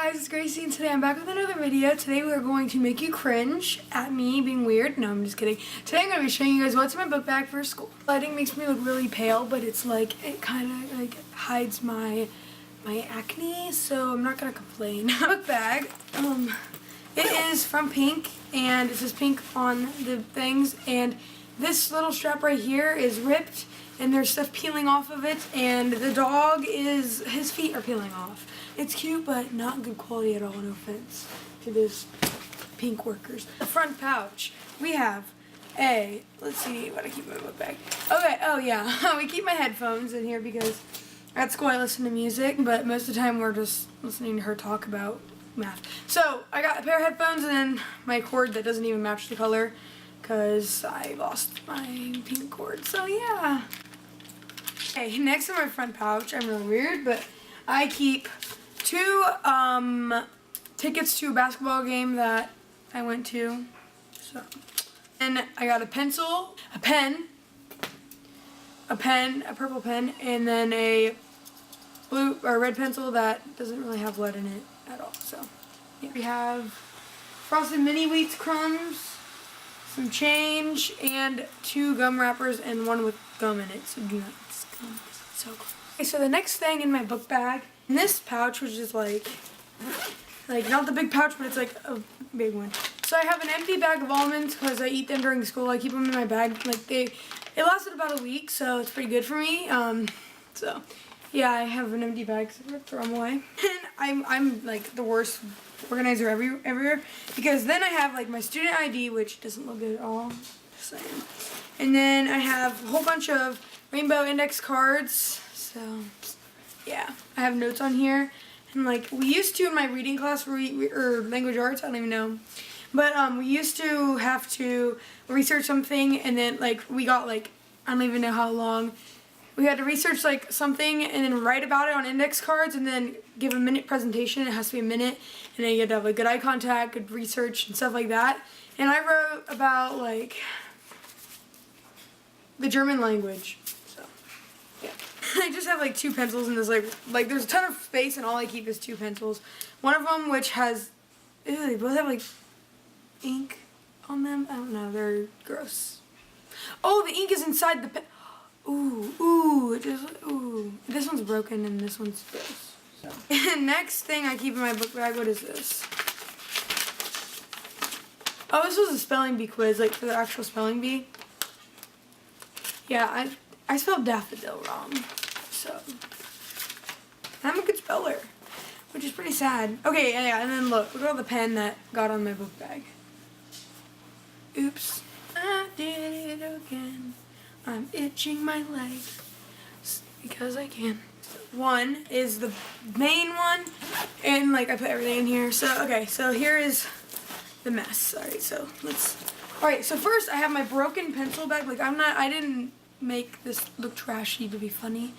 guys, it's Gracie and today I'm back with another video. Today we are going to make you cringe at me being weird. No, I'm just kidding. Today I'm going to be showing you guys what's in my book bag for school. Lighting makes me look really pale, but it's like, it kind of like hides my acne, so I'm not going to complain. Book bag, it is from Pink, and it says Pink on the things, and this little strap right here is ripped, and there's stuff peeling off of it, and the dog his feet are peeling off. It's cute, but not good quality at all, no offense to this Pink workers. The front pouch, we have let's see what I keep in my book bag. Okay, oh yeah, we keep my headphones in here because at school I listen to music, but most of the time we're just listening to her talk about math. So I got a pair of headphones and then my cord that doesn't even match the color because I lost my pink cord, so yeah. Okay, next in my front pouch, I'm really weird, but I keep 2 tickets to a basketball game that I went to. So, and I got a pencil, a pen, a purple pen, and then a blue or red pencil that doesn't really have lead in it at all. So, yeah. We have frosted mini wheats crumbs, some change, and 2 gum wrappers and 1 with gum in it. So do not gum. It's so cool. Okay, so the next thing in my book bag, in this pouch, which is like not the big pouch, but it's like a big one. So I have an empty bag of almonds because I eat them during school. I keep them in my bag. Like it lasted about a week, so it's pretty good for me. So yeah, I have an empty bag because I'm gonna throw them away. And I'm like the worst organizer everywhere because then I have like my student ID, which doesn't look good at all. Just saying. And then I have a whole bunch of rainbow index cards. So yeah, I have notes on here, and like we used to in my reading class, or language arts, I don't even know, but we used to have to research something, and then like we got like, I don't even know how long, we had to research like something and then write about it on index cards and then give a minute presentation. It has to be a minute, and then you had to have like good eye contact, good research and stuff like that. And I wrote about like the German language. I just have like 2 pencils in this, like there's a ton of space and all I keep is 2 pencils. One of them which has, ew, they both have like ink on them. I don't know, they're gross. Oh, the ink is inside the pen. Ooh, this one's broken and this one's gross. So. And next thing I keep in my book bag, what is this? Oh, this was a spelling bee quiz, like for the actual spelling bee. Yeah, I spelled daffodil wrong, so I'm a good speller, which is pretty sad. Okay, yeah, and then look at all the pen that got on my book bag. Oops, I did it again. I'm itching my leg because I can. One is the main one, and like I put everything in here. So okay, so here is the mess. Alright, so so first I have my broken pencil bag. Like I didn't make this look trashy to be funny.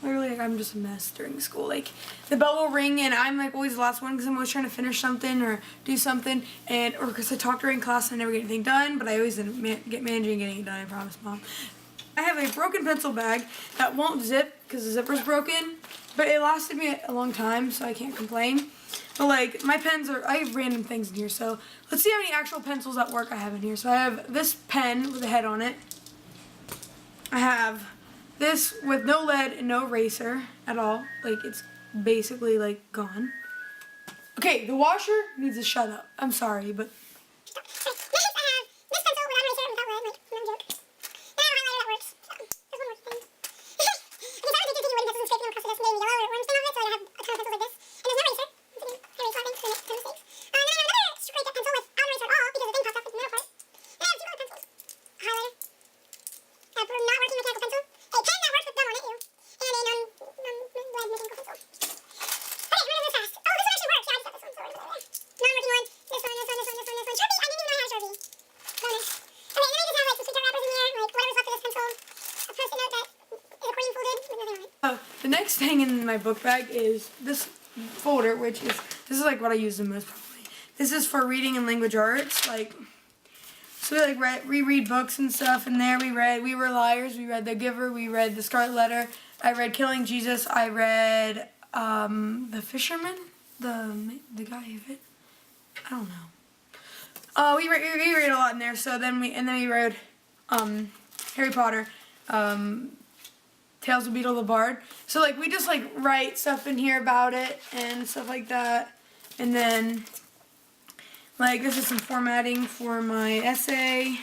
Literally, like I'm just a mess during school. Like the bell will ring and I'm like always the last one because I'm always trying to finish something or do something, or because I talk during class and I never get anything done, but I always get managing getting it done, I promise, Mom. I have a broken pencil bag that won't zip because the zipper's broken, but it lasted me a long time, so I can't complain. But like my pens I have random things in here, so let's see how many actual pencils at work I have in here. So I have this pen with a head on it. I have this with no lead and no eraser at all. Like it's basically like gone. Okay, the washer needs to shut up. I'm sorry, but the next thing in my book bag is this folder, this is like what I use the most probably. This is for reading and language arts, like, so we like reread books and stuff. And there We Were Liars, we read The Giver, we read The Scarlet Letter, I read Killing Jesus, I read The Fisherman, the the guy of it. I don't know. We read a lot in there. So then we read Harry Potter, Tales of Beedle the Bard. So like we just like write stuff in here about it and stuff like that. And then like this is some formatting for my essay.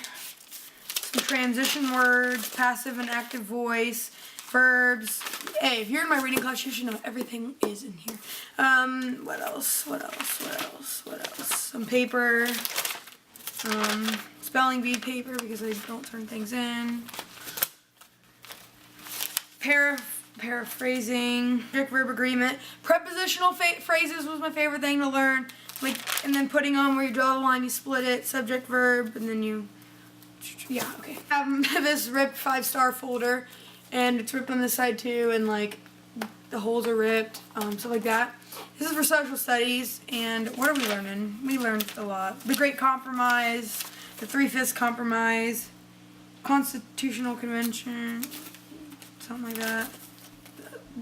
Some transition words, passive and active voice, verbs. Hey, if you're in my reading class, you should know everything is in here. What else? Some paper. Spelling bee paper because I don't turn things in. Paraphrasing. Subject verb agreement. Prepositional phrases was my favorite thing to learn. Like, and then putting on where you draw the line, you split it, subject verb, and then you. Yeah, okay. I have this ripped 5-star folder, and it's ripped on this side too, and like the holes are ripped, stuff like that. This is for social studies, and what are we learning? We learned a lot. The Great Compromise, the 3/5 Compromise, Constitutional Convention, something like that.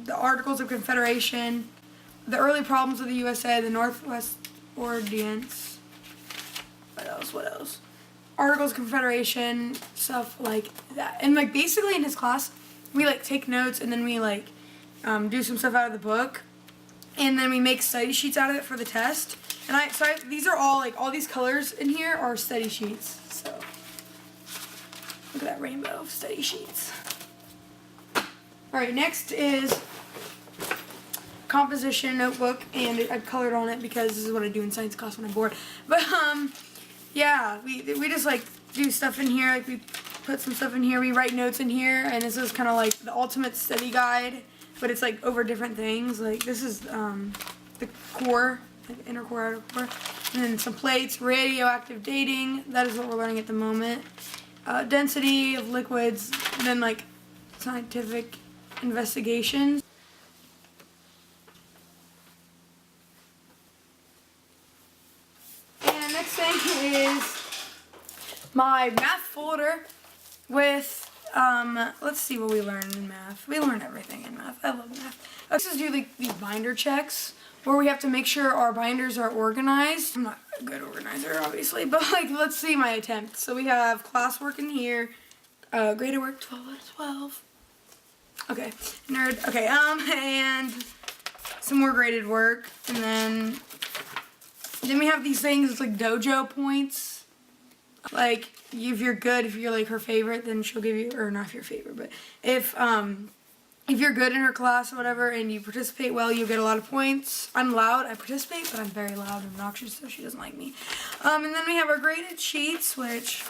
The Articles of Confederation, the early problems of the USA, the Northwest Ordinance. What else? Articles of Confederation, stuff like that. And like basically in his class, we like take notes and then we like do some stuff out of the book, and then we make study sheets out of it for the test. And these are all like all these colors in here are study sheets. So look at that rainbow of study sheets. All right, next is composition notebook, and I've colored on it because this is what I do in science class when I'm bored. But yeah, we just like do stuff in here, like we put some stuff in here, we write notes in here, and this is kind of like the ultimate study guide, but it's like over different things. Like this is the core, like inner core, outer core, and then some plates, radioactive dating, that is what we're learning at the moment, density of liquids, and then like scientific investigations. Next thing is my math folder with, let's see what we learned in math. We learn everything in math. I love math. Let's just do these binder checks where we have to make sure our binders are organized. I'm not a good organizer, obviously, but like, let's see my attempt. So we have classwork in here, graded work 12 out of 12. Okay, nerd. Okay, and some more graded work, and then we have these things, it's like dojo points. Like, if you're good, if you're like her favorite, then she'll give you, or not your favorite, but if you're good in her class or whatever and you participate well, you get a lot of points. I'm loud, I participate, but I'm very loud and obnoxious, so she doesn't like me. And then we have our graded sheets, which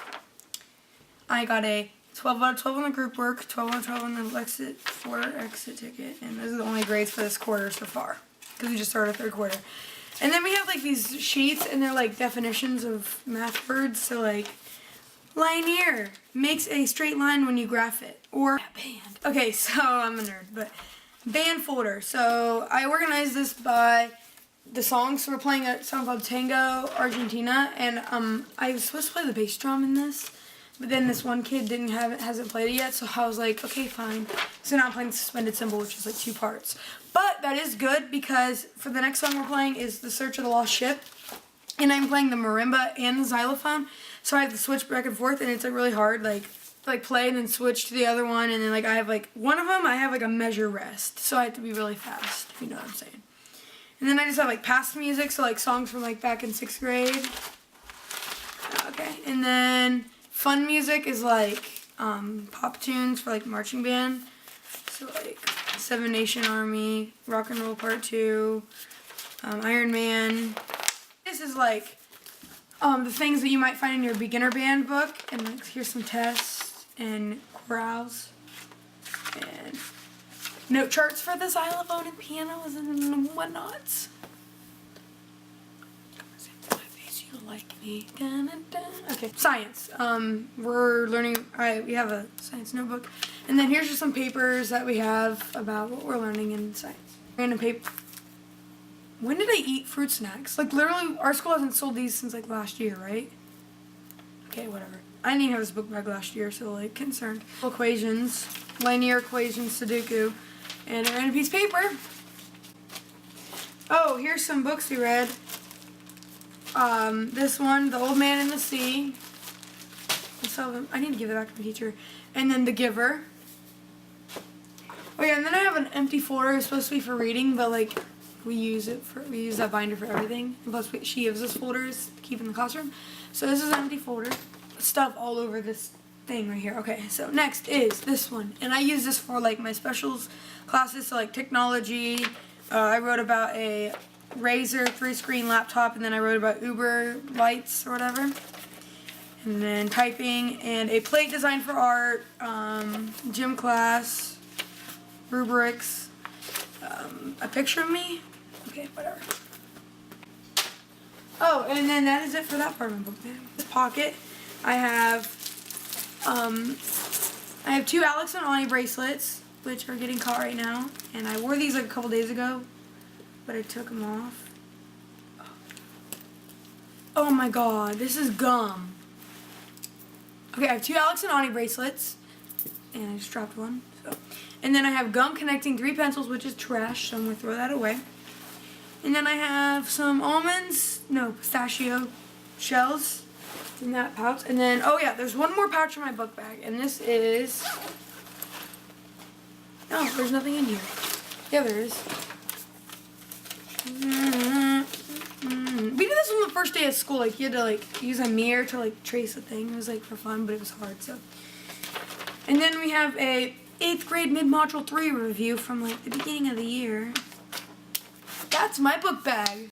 I got a 12 out of 12 on the group work, 12 out of 12 on the exit ticket, and those are the only grades for this quarter so far, because we just started third quarter. And then we have like these sheets, and they're like definitions of math words. So like, linear makes a straight line when you graph it, or band. Okay, so I'm a nerd, but band folder. So I organized this by the songs. So we're playing a song called Tango Argentina, and I was supposed to play the bass drum in this, but then this one kid hasn't played it yet, so I was like, okay, fine. So now I'm playing Suspended Symbol, which is like 2 parts. But that is good because for the next song we're playing is The Search of the Lost Ship, and I'm playing the marimba and the xylophone, so I have to switch back and forth, and it's like really hard, like play and then switch to the other one, and then like I have like one of them I have like a measure rest, so I have to be really fast, if you know what I'm saying. And then I just have like past music, so like songs from like back in 6th grade. Okay, and then fun music is like pop tunes for like marching band. So like Seven Nation Army, Rock and Roll Part 2, Iron Man. This is like the things that you might find in your beginner band book. And like here's some tests and chorales. And note charts for the xylophone and pianos and whatnots. You like me. Okay, science. We're learning, we have a science notebook. And then here's just some papers that we have about what we're learning in science. Random paper. When did I eat fruit snacks? Like literally, our school hasn't sold these since like last year, right? Okay, whatever. I didn't even have this book bag last year, so like concerned. Equations, linear equations, Sudoku, and a random piece of paper. Oh, here's some books we read. This one, The Old Man and the Sea. I need to give it back to my teacher. And then The Giver. Oh yeah, and then I have an empty folder. It's supposed to be for reading, but like we use that binder for everything. And plus, she gives us folders to keep in the classroom. So this is an empty folder. Stuff all over this thing right here. Okay, so next is this one, and I use this for like my specials classes. So like technology. I wrote about a Razer 3-screen laptop, and then I wrote about Uber lights or whatever. And then typing, and a plate design for art, gym class, rubrics, a picture of me. Okay, whatever. Oh, and then that is it for that part of my book bag. This pocket, I have 2 Alex and Ani bracelets, which are getting caught right now. And I wore these like a couple days ago, but I took them off. Oh my god, this is gum. Okay, I have 2 Alex and Ani bracelets, and I just dropped one. So, and then I have gum connecting 3 pencils, which is trash, so I'm gonna throw that away. And then I have some pistachio shells in that pouch. And then, oh yeah, there's one more pouch in my book bag, and this is. No, there's nothing in here. Yeah, there is. We did this on the first day of school. Like, you had to like use a mirror to like trace a thing. It was like for fun, but it was hard. So, and then we have a 8th grade mid-module 3 review from like the beginning of the year. That's my book bag.